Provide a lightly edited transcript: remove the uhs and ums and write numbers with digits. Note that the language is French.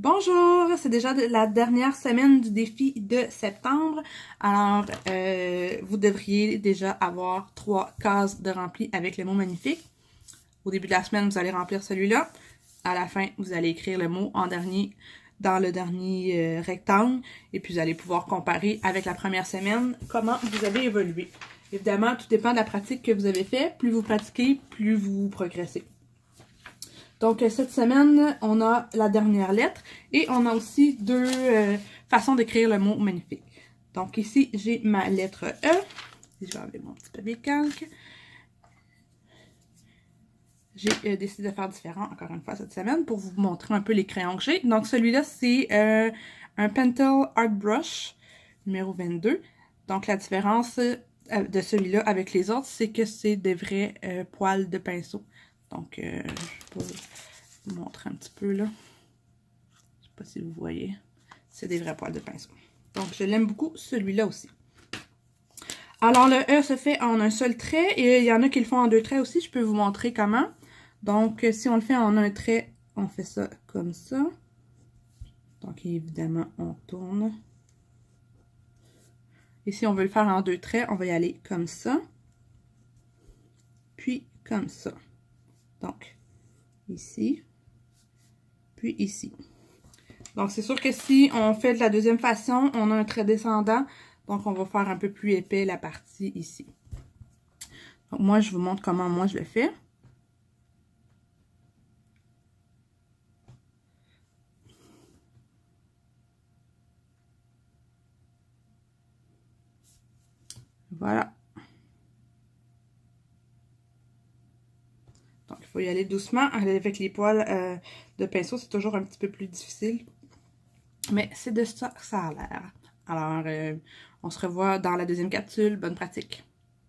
Bonjour, c'est déjà la dernière semaine du défi de septembre. Alors, vous devriez déjà avoir 3 cases de rempli avec le mot magnifique. Au début de la semaine, vous allez remplir celui-là. À la fin, vous allez écrire le mot en dernier dans le dernier rectangle. Et puis, vous allez pouvoir comparer avec la première semaine comment vous avez évolué. Évidemment, tout dépend de la pratique que vous avez fait. Plus vous pratiquez, plus vous progressez. Donc, cette semaine, on a la dernière lettre et on a aussi deux façons d'écrire le mot magnifique. Donc, ici, j'ai ma lettre E. Je vais enlever mon petit papier calque. J'ai décidé de faire différent, encore une fois, cette semaine pour vous montrer un peu les crayons que j'ai. Donc, celui-là, c'est un Pentel Art Brush numéro 22. Donc, la différence de celui-là avec les autres, c'est que c'est des vrais poils de pinceau. Donc, je peux vous montrer un petit peu là. Je sais pas si vous voyez. C'est des vrais poils de pinceau. Donc, je l'aime beaucoup, celui-là aussi. Alors, le E se fait en un seul trait et il y en a qui le font en 2 traits aussi. Je peux vous montrer comment. Donc, si on le fait en un trait, on fait ça comme ça. Donc, évidemment, on tourne. Et si on veut le faire en 2 traits, on va y aller comme ça. Puis, comme ça. Donc, ici. Puis, ici. Donc, c'est sûr que si on fait de la deuxième façon, on a un trait descendant. Donc, on va faire un peu plus épais la partie ici. Donc, moi, je vous montre comment moi je le fais. Voilà. Donc, il faut y aller doucement. Avec les poils de pinceau, c'est toujours un petit peu plus difficile. Mais c'est de ça que ça a l'air. Alors, on se revoit dans la deuxième capsule. Bonne pratique!